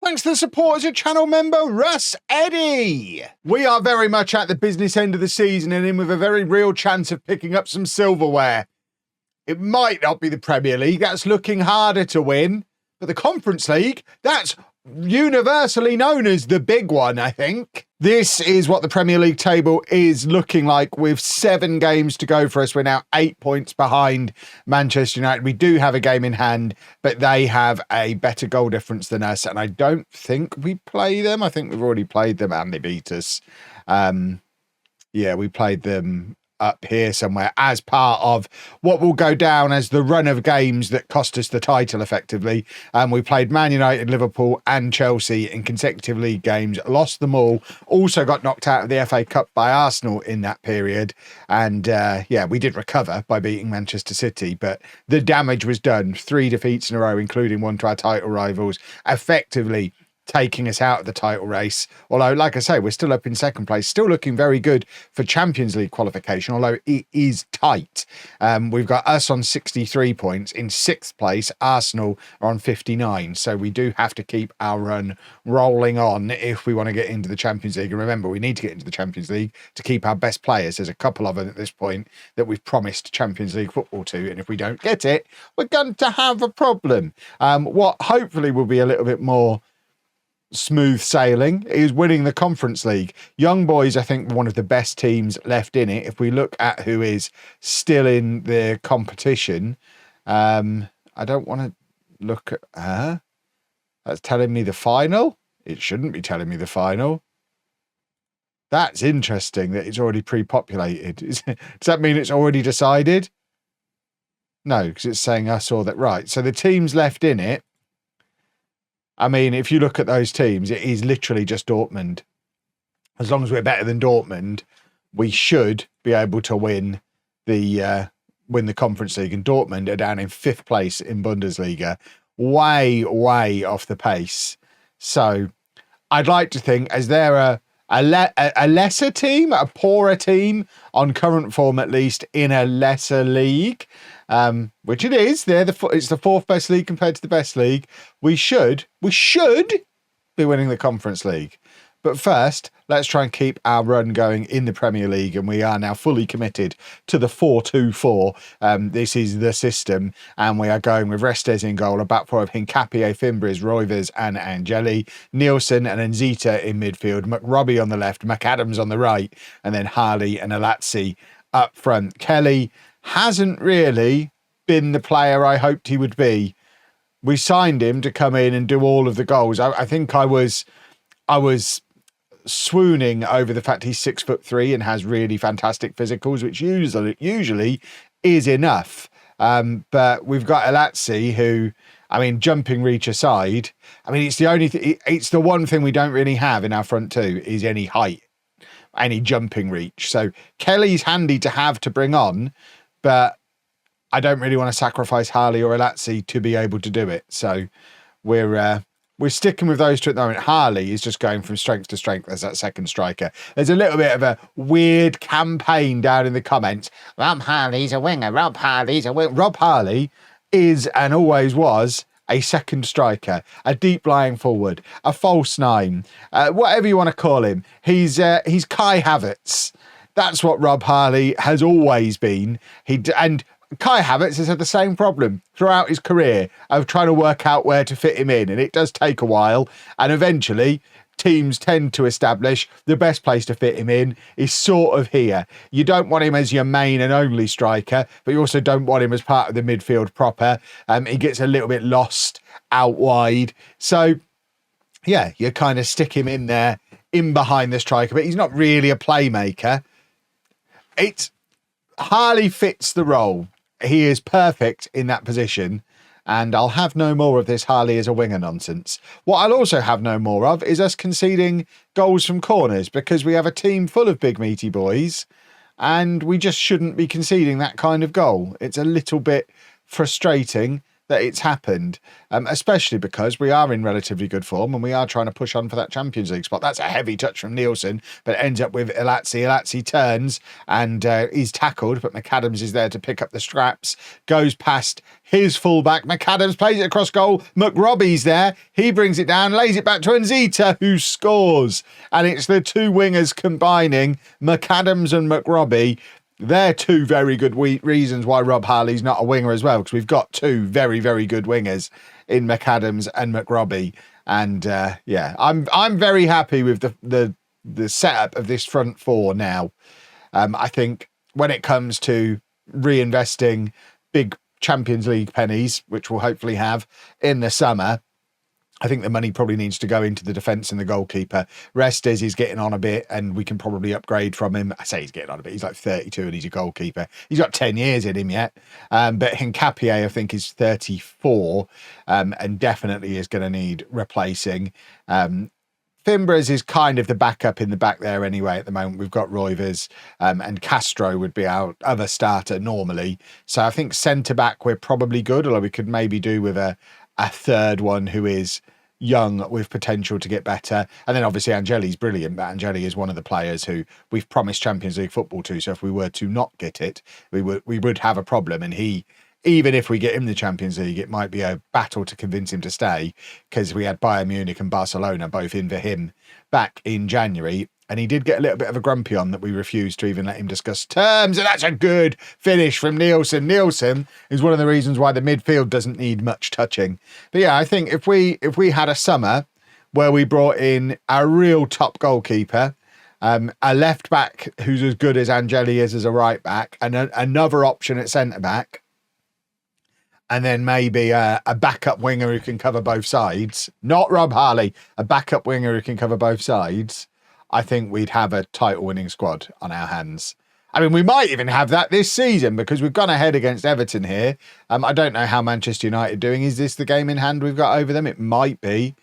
thanks to the support as a channel member, Russ Eddy. We are very much at the business end of the season and in with a very real chance of picking up some silverware. It might not be the Premier League, that's looking harder to win, but the Conference League, that's universally known as the big one, I think. This is what the Premier League table is looking like with 7 games to go for us. We're now 8 points behind Manchester United. We do have a game in hand, but they have a better goal difference than us, and I don't think we play them. I think we've already played them and they beat us. Yeah, we played them up here somewhere as part of what will go down as the run of games that cost us the title effectively. We played Man United, Liverpool and Chelsea in consecutive league games, lost them all, also got knocked out of the FA Cup by Arsenal in that period. And yeah, we did recover by beating Manchester City, but the damage was done. 3 defeats in a row, including one to our title rivals, effectively taking us out of the title race. Although, like I say, we're still up in second place, still looking very good for Champions League qualification, although it is tight. We've got us on 63 points. In 6th place, Arsenal are on 59. So we do have to keep our run rolling on if we want to get into the Champions League. And remember, we need to get into the Champions League to keep our best players. There's a couple of them at this point that we've promised Champions League football to. And if we don't get it, we're going to have a problem. What hopefully will be a little bit more smooth sailing is winning the Conference League. Young Boys, I think, one of the best teams left in it. If we look at who is still in the competition, I don't want to look at her. That's telling me the final. It shouldn't be telling me the final. That's interesting that it's already pre-populated. Does that mean it's already decided? No, because it's saying I saw that. Right. So the teams left in it, I mean, if you look at those teams, it is literally just Dortmund. As long as we're better than Dortmund, we should be able to win the Conference League. And Dortmund are down in 5th place in Bundesliga, way off the pace. So I'd like to think, as they're a lesser team, a poorer team on current form, at least in a lesser league, which it is. It's the 4th best league compared to the best league. We should be winning the Conference League. But first, let's try and keep our run going in the Premier League, and we are now fully committed to the 4-2-4. This is the system, and we are going with Restes in goal, a back four of Hincapié, Fimbres, Roivers and Angeli, Nielsen and Nzita in midfield, McRobbie on the left, McAdams on the right, and then Harley and Alatsi up front. Kelly hasn't really been the player I hoped he would be. We signed him to come in and do all of the goals. I think I was swooning over the fact he's 6'3" and has really fantastic physicals, which usually is enough. But we've got Alatsi, who, I mean, jumping reach aside, I mean, it's the one thing we don't really have in our front two is any height, any jumping reach. So Kelly's handy to have to bring on, but I don't really want to sacrifice Harley or Alatsi to be able to do it. So we're sticking with those two at the moment. Harley is just going from strength to strength as that second striker. There's a little bit of a weird campaign down in the comments. Rob Harley's a winger. Rob Harley's a winger. Rob Harley is and always was a second striker, a deep lying forward, a false nine, whatever you want to call him. He's Kai Havertz. That's what Rob Harley has always been. And Kai Havertz has had the same problem throughout his career of trying to work out where to fit him in, and it does take a while, and eventually teams tend to establish the best place to fit him in is sort of here. You don't want him as your main and only striker, but you also don't want him as part of the midfield proper. He gets a little bit lost out wide. So yeah, you kind of stick him in there, in behind the striker, but he's not really a playmaker. Harley fits the role. He is perfect in that position, and I'll have no more of this Harley as a winger nonsense. What I'll also have no more of is us conceding goals from corners, because we have a team full of big meaty boys and we just shouldn't be conceding that kind of goal. It's a little bit frustrating, that it's happened, especially because we are in relatively good form and we are trying to push on for that Champions League spot. That's a heavy touch from Nielsen, but it ends up with Elazzi. Elazzi turns and he's tackled, but McAdams is there to pick up the scraps, goes past his fullback. McAdams plays it across goal. McRobbie's there. He brings it down, lays it back to Nzita, who scores. And it's the two wingers combining, McAdams and McRobbie. They're two very good reasons why Rob Harley's not a winger as well, because we've got two very, very good wingers in McAdams and McRobbie. And yeah, I'm very happy with the setup of this front four now. I think when it comes to reinvesting big Champions League pennies, which we'll hopefully have in the summer, I think the money probably needs to go into the defence and the goalkeeper. Restes is getting on a bit and we can probably upgrade from him. I say he's getting on a bit. He's like 32 and he's a goalkeeper. He's got 10 years in him yet. But Hincapié, I think, is 34 and definitely is going to need replacing. Fimbres is kind of the backup in the back there anyway at the moment. We've got Roivers and Castro would be our other starter normally. So I think centre-back we're probably good, although we could maybe do with a third one who is young with potential to get better. And then obviously Angeli's brilliant, but Angeli is one of the players who we've promised Champions League football to. So if we were to not get it, we would have a problem. And he, even if we get him the Champions League, it might be a battle to convince him to stay, because we had Bayern Munich and Barcelona both in for him back in January. And he did get a little bit of a grumpy on that we refused to even let him discuss terms. And that's a good finish from Nielsen. Nielsen is one of the reasons why the midfield doesn't need much touching. But yeah, I think if we had a summer where we brought in a real top goalkeeper, a left back who's as good as Angeli is as a right back, and another option at centre back, and then maybe a backup winger who can cover both sides, not Rob Harley, a backup winger who can cover both sides, I think we'd have a title-winning squad on our hands. I mean, we might even have that this season because we've gone ahead against Everton here. I don't know how Manchester United are doing. Is this the game in hand we've got over them? It might be.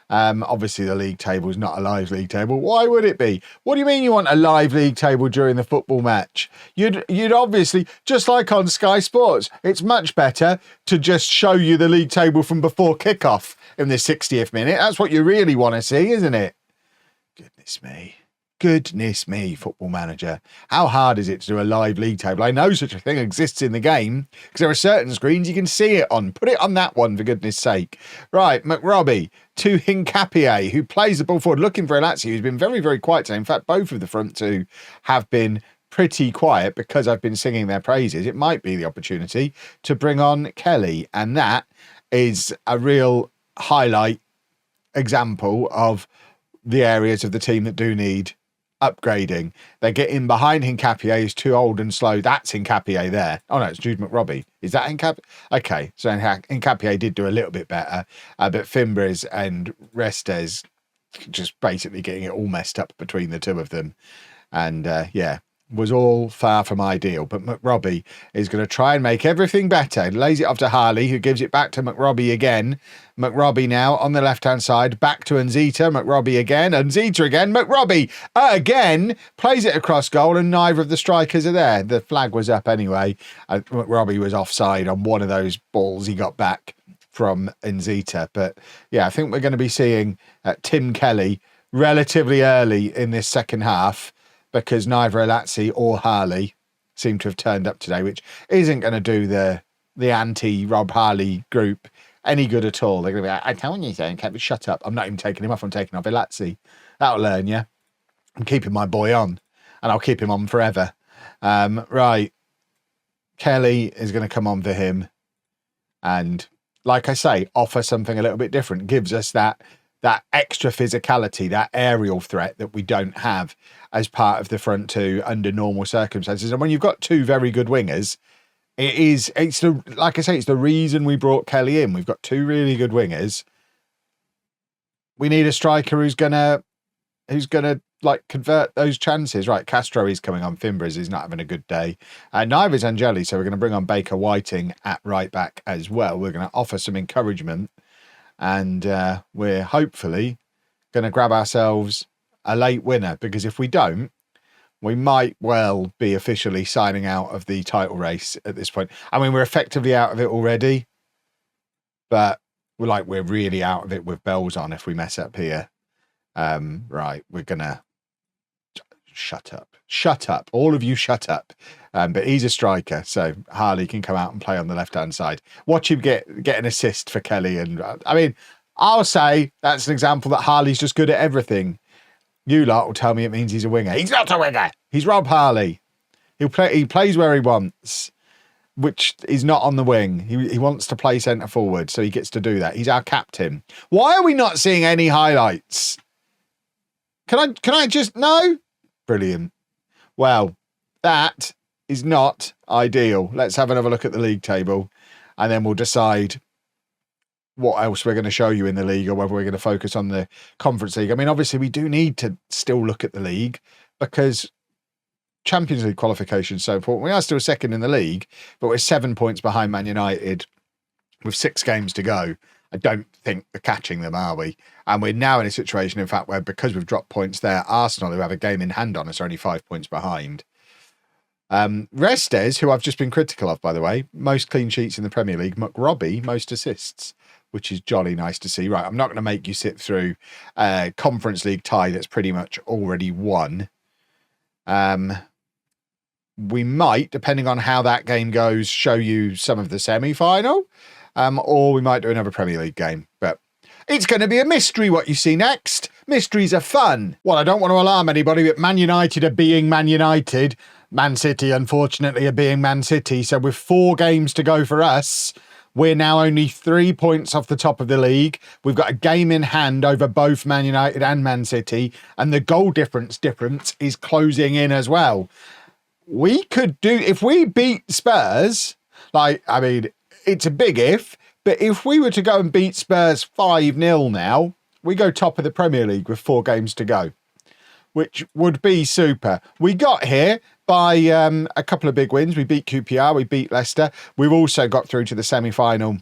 Obviously, the league table is not a live league table. Why would it be? What do you mean you want a live league table during the football match? You'd obviously, just like on Sky Sports, it's much better to just show you the league table from before kickoff in the 60th minute. That's what you really want to see, isn't it? Goodness me, Football Manager. How hard is it to do a live league table? I know such a thing exists in the game because there are certain screens you can see it on. Put it on that one, for goodness sake. Right, McRobbie to Hincapié, who plays the ball forward, looking for Elazzi, who's been very, very quiet today. In fact, both of the front two have been pretty quiet because I've been singing their praises. It might be the opportunity to bring on Kelly, and that is a real highlight example of the areas of the team that do need upgrading. They get in behind Hincapié, who's too old and slow. That's Hincapié there. Oh no, it's Jude McRobbie. Is that Hincapié? Okay, so Hincapié did do a little bit better, but Fimbres and Restes just basically getting it all messed up between the two of them. And yeah, was all far from ideal, but McRobbie is going to try and make everything better. Lays it off to Harley, who gives it back to McRobbie again. McRobbie now on the left-hand side, back to Nzita. McRobbie again, Nzita again, McRobbie again, plays it across goal, and neither of the strikers are there. The flag was up anyway. McRobbie was offside on one of those balls he got back from Nzita. But yeah, I think we're going to be seeing Tim Kelly relatively early in this second half, because neither Elazzi or Harley seem to have turned up today, which isn't going to do the anti-Rob Harley group any good at all. They're going to be like, I told you so, can't be shut up. I'm not even taking him off. I'm taking off Elazzi. That'll learn you. I'm keeping my boy on, and I'll keep him on forever. Right. Kelly is going to come on for him. And like I say, offer something a little bit different. Gives us that extra physicality, that aerial threat that we don't have as part of the front two under normal circumstances. And when you've got two very good wingers, it's the reason we brought Kelly in. We've got two really good wingers. We need a striker who's gonna like convert those chances. Right, Castro is coming on. Fimbres is not having a good day. Neither is Angeli, so we're going to bring on Baker Whiting at right back as well. We're going to offer some encouragement. And we're hopefully going to grab ourselves a late winner, because if we don't, we might well be officially signing out of the title race at this point. I mean, we're effectively out of it already. but we're really out of it with bells on if we mess up here. Right, we're gonna shut up, all of you shut up. But he's a striker, so Harley can come out and play on the left hand side. Watch him get an assist for Kelly, and I mean, I'll say that's an example that Harley's just good at everything. You lot will tell me it means he's a winger. He's not a winger. He's Rob Harley. He plays where he wants, which is not on the wing. He wants to play centre forward, so he gets to do that. He's our captain. Why are we not seeing any highlights? Can I just no? Brilliant. Well, that is not ideal. Let's have another look at the league table, and then we'll decide what else we're going to show you in the league, or whether we're going to focus on the Conference League. I mean, obviously, we do need to still look at the league because Champions League qualification is so important. We are still second in the league, but we're 7 points behind Man United with 6 games to go. I don't think we're catching them, are we? And we're now in a situation, in fact, where because we've dropped points there, Arsenal, who have a game in hand on us, are only 5 points behind. Restes, who I've just been critical of, by the way, most clean sheets in the Premier League. McRobbie, most assists, which is jolly nice to see. Right, I'm not going to make you sit through a Conference League tie that's pretty much already won. We might, depending on how that game goes, show you some of the semi-final, or we might do another Premier League game. But it's going to be a mystery what you see next. Mysteries are fun. Well, I don't want to alarm anybody, but Man United are being Man United. Man City, unfortunately, are being Man City. So with 4 games to go for us, we're now only 3 points off the top of the league. We've got a game in hand over both Man United and Man City, and the goal difference is closing in as well. We could do, if we beat Spurs, it's a big if, but if we were to go and beat Spurs 5-0 now, we go top of the Premier League with 4 games to go, which would be super. We got here by a couple of big wins. We beat QPR, we beat Leicester. We've also got through to the semi-final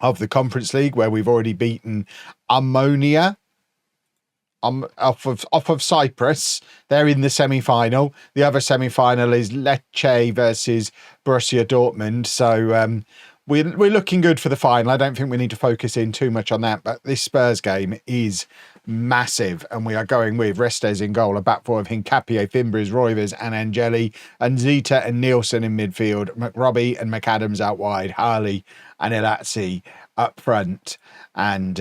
of the Conference League, where we've already beaten Ammonia off of Cyprus. They're in the semi-final. The other semi-final is Lecce versus Borussia Dortmund. So we're looking good for the final. I don't think we need to focus in too much on that, but this Spurs game is massive, and we are going with Restes in goal, a back four of Hincapié, Fimbres, Roivers and Angeli, and Zita and Nielsen in midfield, McRobbie and McAdams out wide, Harley and Elatsi up front. And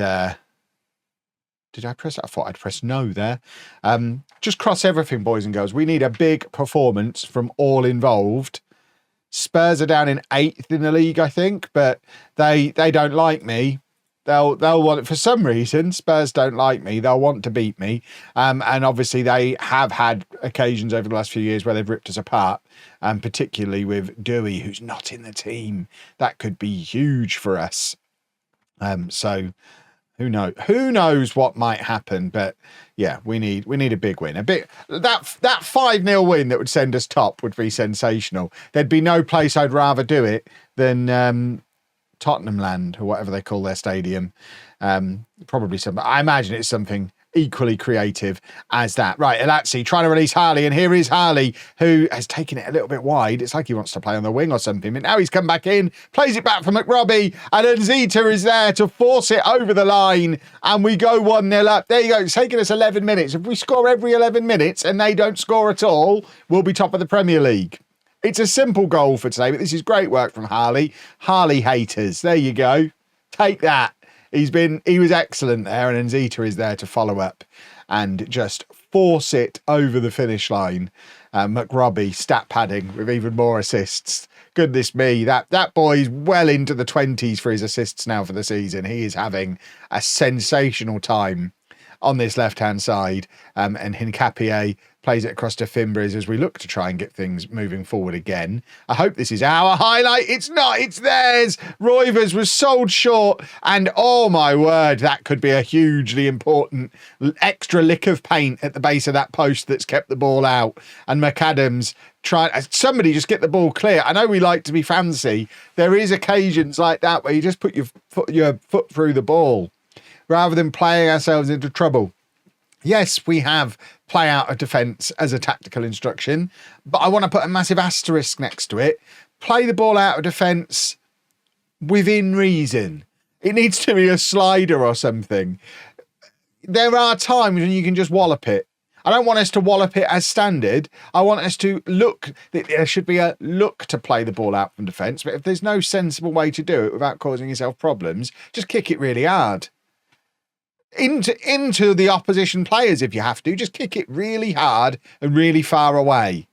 did I press that? I thought I'd press no there. Just cross everything, boys and girls. We need a big performance from all involved. Spurs are down in 8th in the league, I think, but they don't like me. They'll want it for some reason. Spurs don't like me. They'll want to beat me. And obviously they have had occasions over the last few years where they've ripped us apart, and particularly with Dewey, who's not in the team. That could be huge for us. So who knows what might happen, but yeah, we need a big win. That 5-0 win that would send us top would be sensational. There'd be no place I'd rather do it than Tottenham Land, or whatever they call their stadium. Probably I imagine it's something equally creative as that. Right, Elatsi trying to release Harley, and here is Harley, who has taken it a little bit wide. It's like he wants to play on the wing or something, but now he's come back in, plays it back for McRobbie, and then Zita is there to force it over the line, and we go 1-0 up. There you go. It's taken us 11 minutes. If we score every 11 minutes and they don't score at all, we'll be top of the Premier League. It's a simple goal for today, but this is great work from Harley. Harley haters. There you go. Take that. He was excellent there, and then Zita is there to follow up and just force it over the finish line. McRobbie stat padding with even more assists. Goodness me, that boy's well into the 20s for his assists now for the season. He is having a sensational time on this left-hand side, and Hincapié plays it across to Fimbres as we look to try and get things moving forward again. I hope this is our highlight. It's not, it's theirs. Roivers was sold short, and oh my word, that could be a hugely important extra lick of paint at the base of that post that's kept the ball out. And McAdams somebody just get the ball clear. I know we like to be fancy. There is occasions like that where you just put your foot through the ball rather than playing ourselves into trouble. Yes, we have play out of defence as a tactical instruction, but I want to put a massive asterisk next to it. Play the ball out of defence within reason. It needs to be a slider or something. There are times when you can just wallop it. I don't want us to wallop it as standard. I want us to look. There should be a look to play the ball out from defence. But if there's no sensible way to do it without causing yourself problems, just kick it really hard. Into the opposition players if you have to. Just kick it really hard and really far away.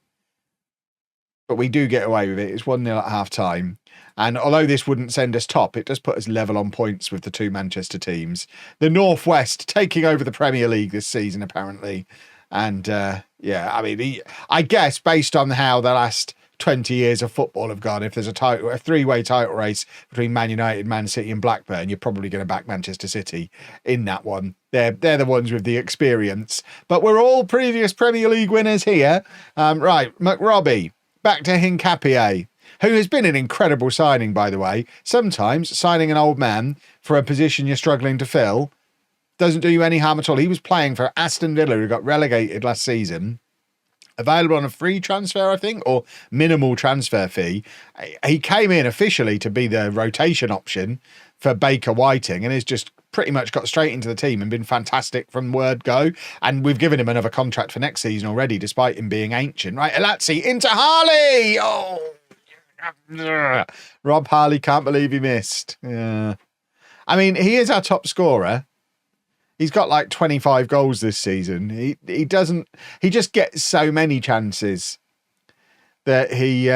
But we do get away with it. It's 1-0 at half-time. And although this wouldn't send us top, it does put us level on points with the two Manchester teams. The Northwest taking over the Premier League this season, apparently. And, yeah, I mean, I guess based on how the last 20 years of football have gone, if there's a three-way title race between Man United, Man City and Blackburn, you're probably going to back Manchester City in that one. They're the ones with the experience. But we're all previous Premier League winners here. Right, McRobbie, back to Hincapié, who has been an incredible signing, by the way. Sometimes signing an old man for a position you're struggling to fill doesn't do you any harm at all. He was playing for Aston Villa, who got relegated last season. Available on a free transfer, I think, or minimal transfer fee. He came in officially to be the rotation option for Baker Whiting and has just pretty much got straight into the team and been fantastic from word go. And we've given him another contract for next season already, despite him being ancient. Right, Elazzi into Harley! Oh! Rob Harley can't believe he missed. Yeah. I mean, he is our top scorer. He's got like 25 goals this season. He just gets so many chances that he's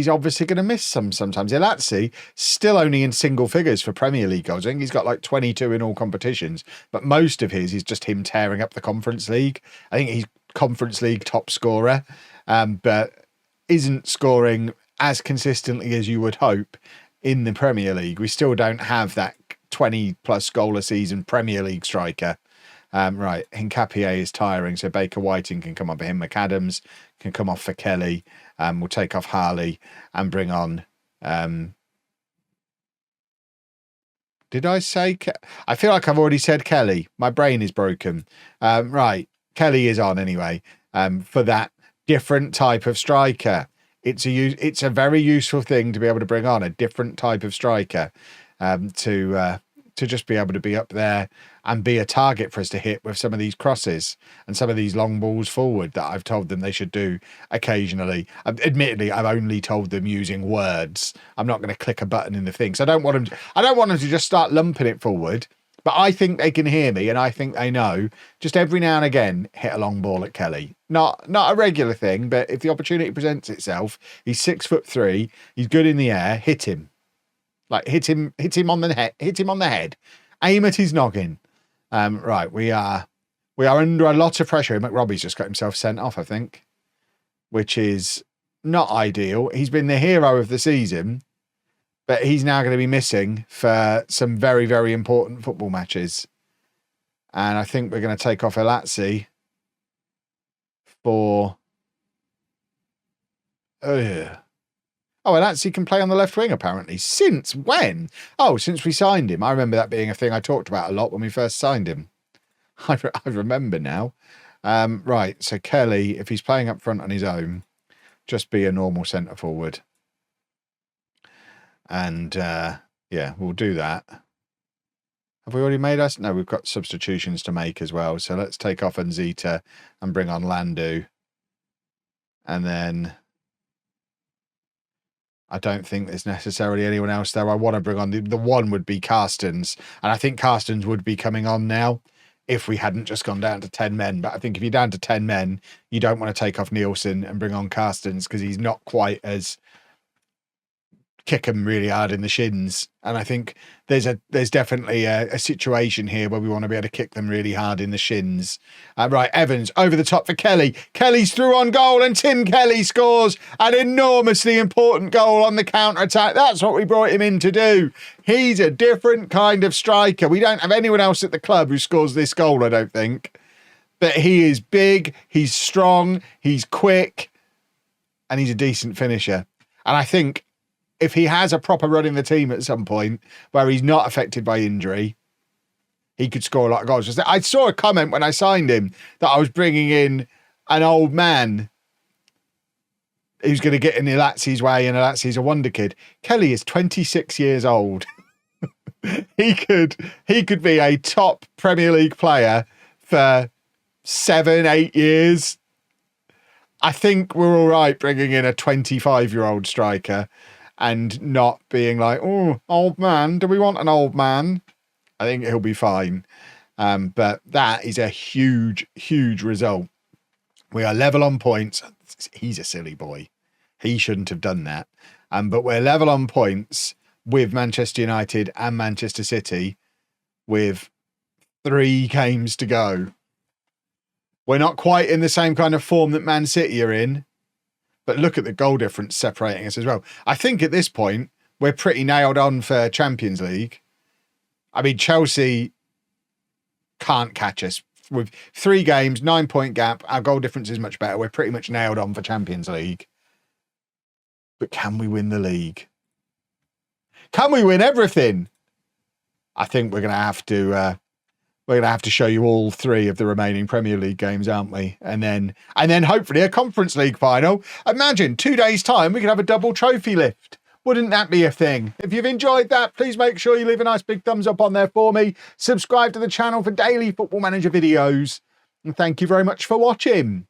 obviously going to miss some sometimes. Elazzi still only in single figures for Premier League goals. I think he's got like 22 in all competitions, but most of his is just him tearing up the Conference League. I think he's Conference League top scorer, but isn't scoring as consistently as you would hope in the Premier League. We still don't have that 20 plus goal a season Premier League striker. Right, Hincapié is tiring, so Baker Whiting can come on for him. McAdams can come off for Kelly. We'll take off Harley and bring on. Did I say? I feel like I've already said Kelly. My brain is broken. Right, Kelly is on anyway. For that different type of striker. It's a very useful thing to be able to bring on a different type of striker to just be able to be up there and be a target for us to hit with some of these crosses and some of these long balls forward that I've told them they should do occasionally. Admittedly, I've only told them using words. I'm not going to click a button in the thing. So I don't want them to just start lumping it forward. But I think they can hear me and I think they know. Just every now and again, hit a long ball at Kelly. Not a regular thing, but if the opportunity presents itself, he's 6'3", he's good in the air, hit him. Like hit him on the head, aim at his noggin. Right, we are under a lot of pressure. McRobbie's just got himself sent off, I think, which is not ideal. He's been the hero of the season, but he's now going to be missing for some very, very important football matches. And I think we're going to take off Elazzi for... Oh, Elazzi can play on the left wing, apparently. Since when? Oh, since we signed him. I remember that being a thing I talked about a lot when we first signed him. I remember now. Right, so Kelly, if he's playing up front on his own, just be a normal centre forward. And, yeah, we'll do that. Have we already made us? No, we've got substitutions to make as well. So let's take off Nzita and bring on Landu. And then... I don't think there's necessarily anyone else there. I want to bring on the one would be Carstens. And I think Carstens would be coming on now if we hadn't just gone down to 10 men. But I think if you're down to 10 men, you don't want to take off Nielsen and bring on Carstens because he's not quite as kick him really hard in the shins. And I think there's definitely a situation here where we want to be able to kick them really hard in the shins. Right, Evans over the top for Kelly. Kelly's through on goal and Tim Kelly scores an enormously important goal on the counter-attack. That's what we brought him in to do. He's a different kind of striker. We don't have anyone else at the club who scores this goal, I don't think. But he is big, he's strong, he's quick, and he's a decent finisher. And I think if he has a proper run in the team at some point where he's not affected by injury, he could score a lot of goals. I saw a comment when I signed him that I was bringing in an old man who's going to get in Elazzi's way and Elazzi's a wonder kid. Kelly is 26 years old. He could be a top Premier League player for 7-8 years. I think we're all right bringing in a 25-year-old striker and not being like, oh, old man, do we want an old man? I think he'll be fine. But that is a huge, huge result. We are level on points. He's a silly boy. He shouldn't have done that. But we're level on points with Manchester United and Manchester City with 3 games to go. We're not quite in the same kind of form that Man City are in, but look at the goal difference separating us as well. I think at this point, we're pretty nailed on for Champions League. I mean, Chelsea can't catch us. With 3 games, 9-point gap, our goal difference is much better. We're pretty much nailed on for Champions League. But can we win the league? Can we win everything? I think we're going to have to show you all 3 of the remaining Premier League games, aren't we? And then hopefully a Conference League final. Imagine 2 days' time we could have a double trophy lift. Wouldn't that be a thing? If you've enjoyed that, please make sure you leave a nice big thumbs up on there for me. Subscribe to the channel for daily Football Manager videos. And thank you very much for watching.